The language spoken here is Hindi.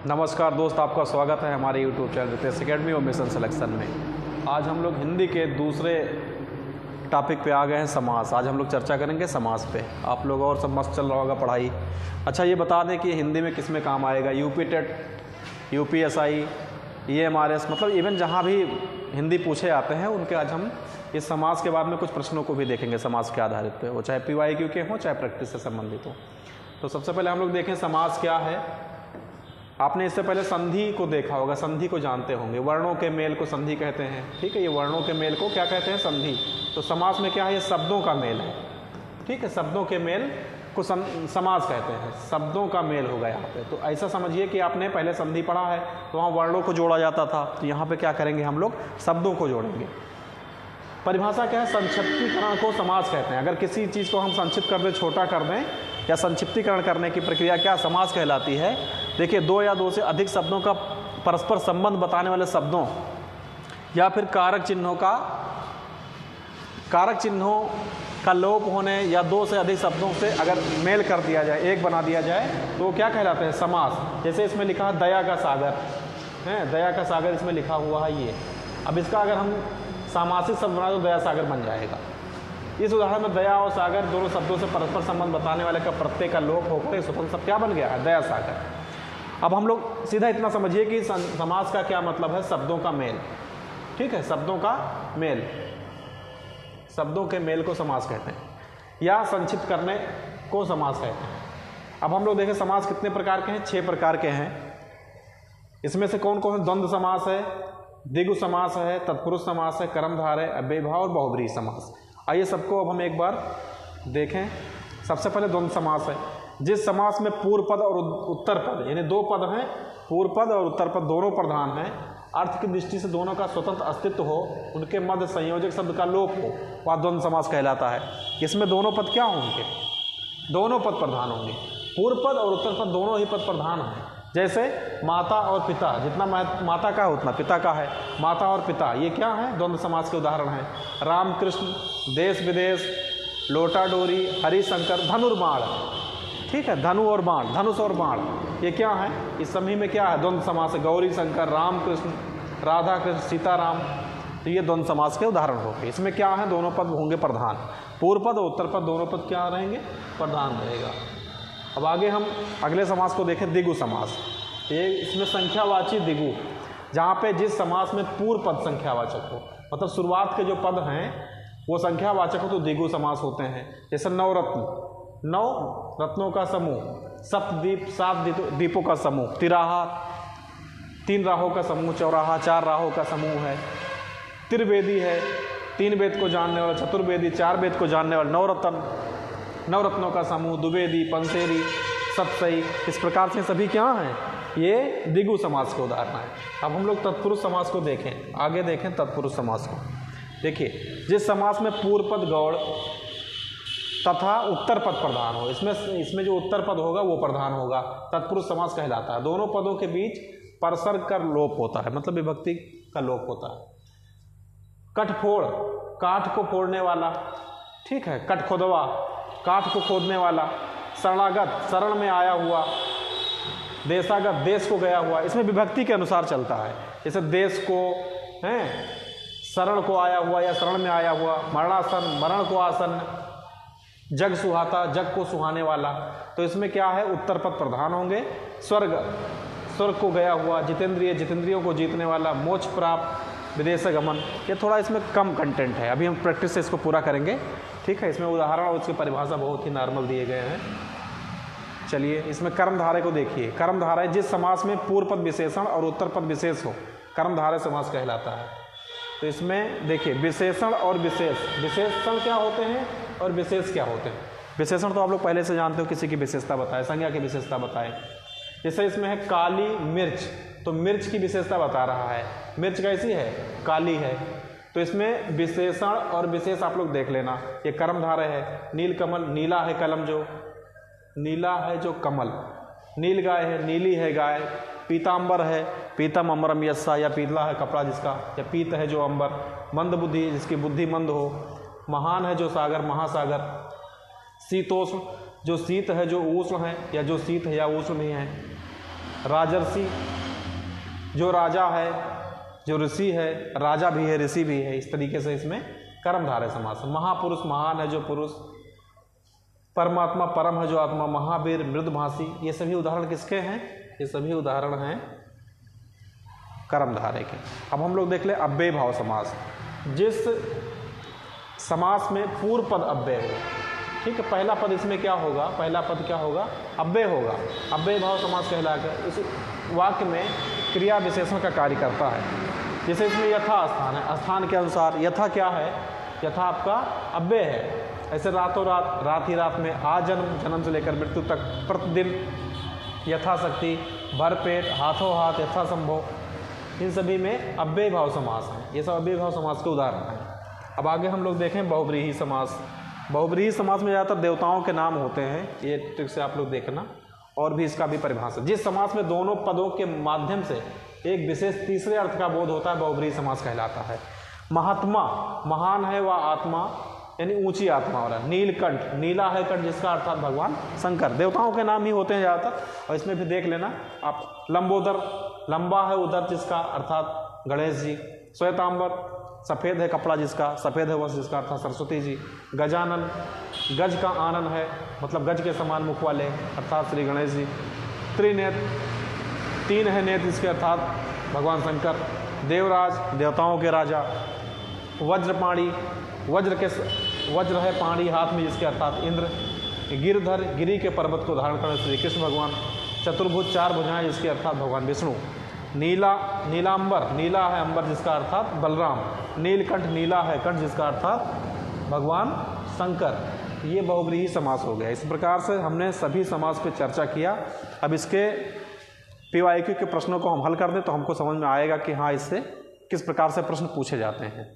नमस्कार दोस्त, आपका स्वागत है हमारे यूट्यूब चैनल रितेश एकेडमी और मिशन सिलेक्शन में। आज हम लोग हिंदी के दूसरे टॉपिक पे आ गए हैं, समास। आज हम लोग चर्चा करेंगे समास पे। आप लोग और सब मस्त चल रहा होगा पढ़ाई। अच्छा, ये बता दें कि हिंदी में किस में काम आएगा। यूपी टेट, यूपीएसआई, EMRS, मतलब इवन जहाँ भी हिंदी पूछे आते हैं उनके आज हम इस समास के बारे में कुछ प्रश्नों को भी देखेंगे समास के आधारित पे, वो चाहे PYQ के हों चाहे प्रैक्टिस से संबंधित हो। तो सबसे पहले हम लोग देखें समास क्या है। आपने इससे पहले संधि को देखा होगा, संधि को जानते होंगे। वर्णों के मेल को संधि कहते हैं, ठीक है। ये वर्णों के मेल को क्या कहते हैं? संधि। तो समास में क्या है? ये शब्दों का मेल है, ठीक है। शब्दों के मेल को समास कहते हैं, शब्दों का मेल होगा यहाँ पे। तो ऐसा समझिए कि आपने पहले संधि पढ़ा है तो वहाँ वर्णों को जोड़ा जाता था, तो यहाँ पे क्या करेंगे हम लोग? शब्दों को जोड़ेंगे। परिभाषा क्या है? संक्षिप्तीकरण को समास कहते हैं। अगर किसी चीज़ को हम संक्षिप्त कर दें, छोटा कर दें, या संक्षिप्तीकरण करने की प्रक्रिया क्या समास कहलाती है? देखिए, दो या दो से अधिक शब्दों का परस्पर संबंध बताने वाले शब्दों या फिर कारक चिन्हों का लोप होने या दो से अधिक शब्दों से अगर मेल कर दिया जाए, एक बना दिया जाए, तो क्या कहलाते हैं? समास। जैसे इसमें लिखा है दया का सागर है, दया का सागर इसमें लिखा हुआ है ये। अब इसका अगर हम सामासिक शब्द बनाए तो दया सागर बन जाएगा। इस उदाहरण में दया और सागर दोनों शब्दों से परस्पर संबंध बताने वाले का प्रत्यय का लोप होकर एक स्वतंत्र शब्द क्या बन गया है? दया सागर। अब हम लोग सीधा इतना समझिए कि समास का क्या मतलब है? शब्दों का मेल, ठीक है। शब्दों का मेल, शब्दों के मेल को समास कहते हैं, या संक्षिप्त करने को समास कहते हैं। अब हम लोग देखें समास कितने प्रकार के हैं? 6 प्रकार के हैं। इसमें से कौन कौन से? द्वंद्व समास है, द्विगु समास है, तत्पुरुष समास है, कर्मधारय है, अव्ययीभाव और बहुब्रीहि समास। आइए सबको अब हम एक बार देखें। सबसे पहले द्वंद्व समास है। जिस समास में पूर्व पद और उत्तर पद, यानी 2 पद हैं, पूर्व पद और उत्तर पद दोनों प्रधान हैं, अर्थ की दृष्टि से दोनों का स्वतंत्र अस्तित्व हो, उनके मध्य संयोजक शब्द का लोप हो, वह द्वंद्व समास कहलाता है। इसमें दोनों पद क्या होंगे? दोनों पद प्रधान होंगे। पूर्व पद और उत्तर पद दोनों ही पद प्रधान हैं। जैसे माता और पिता, जितना माता का है उतना पिता का है। माता और पिता ये क्या है? द्वंद्व समास के उदाहरण हैं। राम कृष्ण, देश विदेश, लोटा डोरी, हरिशंकर, धनुर्बाण, ठीक है। धनु और बाण, धनुष और बाण, ये क्या है? इस समय में क्या है? द्वंद्व समास है। गौरी शंकर, राम कृष्ण, राधा कृष्ण, सीताराम, तो ये द्वंद्व समास के उदाहरण हो गए। इसमें क्या है? दोनों पद होंगे प्रधान। पूर्व पद और उत्तर पद दोनों पद क्या रहेंगे? प्रधान रहेगा। अब आगे हम अगले समास को देखें, द्विगु समास। ये इसमें संख्यावाची द्विगु, जहाँ पे जिस समास में पूर्व पद संख्यावाचक हो, मतलब शुरुआत के जो पद हैं वो संख्यावाचक हो, तो द्विगु समास होते हैं। जैसे नवरत्न, 9 रत्नों का समूह, सप्तद्वीप, 7 द्वीपों का समूह, तिराहा, 3 राहों का समूह, चौराहा 4 राहों का समूह है। त्रिवेदी है, 3 वेद को जानने वाला, चतुर्वेदी 4 वेद को जानने वाला, नवरत्नों का समूह, द्विवेदी, पंसेरी, सप्तई। इस प्रकार से सभी क्या हैं? ये द्विगु समास के उदाहरण है। अब हम लोग तत्पुरुष समास को देखें, आगे देखें तत्पुरुष समास को। देखिए, जिस समास में पूर्व पद गौड़ तथा उत्तर पद प्रधान हो, इसमें जो उत्तर पद होगा वो प्रधान होगा, तत्पुरुष समास कहलाता है। दोनों पदों के बीच परसर्ग का लोप होता है, मतलब विभक्ति का लोप होता है। कठफोड़, काठ को फोड़ने वाला, ठीक है। कठखोदवा, काठ को खोदने वाला। शरणागत, शरण में आया हुआ। देशागत, देश को गया हुआ। इसमें विभक्ति के अनुसार चलता है। जैसे देश को हैं, शरण को आया हुआ या शरण में आया हुआ। मरणासन, मरण को आसन। जग सुहाता, जग को सुहाने वाला। तो इसमें क्या है? उत्तर पद प्रधान होंगे। स्वर्ग, स्वर्ग को गया हुआ। जितेंद्रिय, जितेंद्रियों को जीतने वाला। मोक्ष प्राप्त, विदेश गमन। ये थोड़ा इसमें कम कंटेंट है, अभी हम प्रैक्टिस से इसको पूरा करेंगे, ठीक है। इसमें उदाहरण और उसकी परिभाषा बहुत ही नॉर्मल दिए गए हैं। चलिए, इसमें कर्मधारय को देखिए। कर्मधारय जिस समास में पूर्व पद विशेषण और उत्तर पद विशेष हो, कर्मधारय समास कहलाता है। तो इसमें देखिए, विशेषण और विशेष, विशेषण क्या होते हैं और विशेष क्या होते हैं? विशेषण तो आप लोग पहले से जानते हो, किसी की विशेषता बताए, संज्ञा की विशेषता बताए। जैसे इसमें है काली मिर्च, तो मिर्च की विशेषता बता रहा है। मिर्च कैसी है? काली है। तो इसमें विशेषण और विशेष आप लोग देख लेना। ये कर्मधारय है। नीलकमल, नीला है कलम, जो नीला है जो कमल। नील गाय है, नीली है गाय। पीताम्बर है, पीतम अमरम यस्सा, या पीतला है कपड़ा जिसका, या पीत है जो अंबर। मंद बुद्धि, जिसकी बुद्धि मंद हो। महान है जो सागर, महासागर। शीतोष्ण, जो शीत है जो उष्ण है, या जो शीत है या उष्ण नहीं है। राजर्षि, जो राजा है, जो ऋषि है, राजा भी है, ऋषि भी है, इस तरीके से इसमें कर्मधारय समास है। महापुरुष, महान है जो पुरुष, परमात्मा, परम है जो आत्मा, महावीर, मृदभाषी, ये सभी उदाहरण किसके हैं? ये सभी उदाहरण हैं कर्मधारय के। अब हम लोग देख ले अव्यय भाव समास। जिस समास में पूर्व पद अव्यय हो, ठीक है, पहला पद इसमें क्या होगा? पहला पद क्या होगा? अव्यय होगा। अव्यय भाव समास कहलाकर इस वाक्य में क्रिया विशेषण का कार्य करता है। जैसे इसमें यथा स्थान है, स्थान के अनुसार यथा क्या है? यथा आपका अव्यय है। ऐसे रातों रात, रात ही रात में, आजन्म, जन्म से लेकर मृत्यु तक, प्रतिदिन, यथाशक्ति, भरपेट, हाथों हाथ, यथासंभव, इन सभी में अव्यय भाव समास है। ये सब अव्यय भाव समास के उदाहरण हैं। अब आगे हम लोग देखें बहुव्रीहि समास। बहुव्रीहि समास में ज़्यादातर देवताओं के नाम होते हैं, ये ट्रिक से आप लोग देखना, और भी इसका भी परिभाषा। जिस समास में दोनों पदों के माध्यम से एक विशेष तीसरे अर्थ का बोध होता है, बहुव्रीहि समास कहलाता है। महात्मा, महान है वह आत्मा, यानी ऊंची आत्मा हो रहा है। नीलकंठ, नीला है कंठ, जिसका अर्थात भगवान शंकर। देवताओं के नाम ही होते हैं ज़्यादातर। और इसमें भी देख लेना आप, लंबोदर, लंबा है उदर, जिसका अर्थात गणेश जी। श्वेतांबर, सफ़ेद है कपड़ा जिसका, सफ़ेद है वस्त्र जिसका अर्थात सरस्वती जी। गजानन, गज का आनन है, मतलब गज के समान मुख वाले, अर्थात श्री गणेश जी। त्रिनेत्र, तीन है नेत्र, जिसके अर्थात भगवान शंकर। देवराज, देवताओं के राजा। वज्रपाणी, वज्र है पाणी हाथ में, जिसके अर्थात इंद्र। गिरधर, गिरी के पर्वत को धारण करने श्री कृष्ण भगवान। चतुर्भुज, चार भुजाएं, जिसके अर्थात भगवान विष्णु। नीला, नीलांबर, नीला है अंबर, जिसका अर्थात बलराम। नीलकंठ, नीला है कंठ, जिसका अर्थात भगवान शंकर। ये बहुव्रीहि समास हो गया। इस प्रकार से हमने सभी समास पे चर्चा किया। अब इसके PYQ के प्रश्नों को हम हल कर दें तो हमको समझ में आएगा कि हाँ, इससे किस प्रकार से प्रश्न पूछे जाते हैं।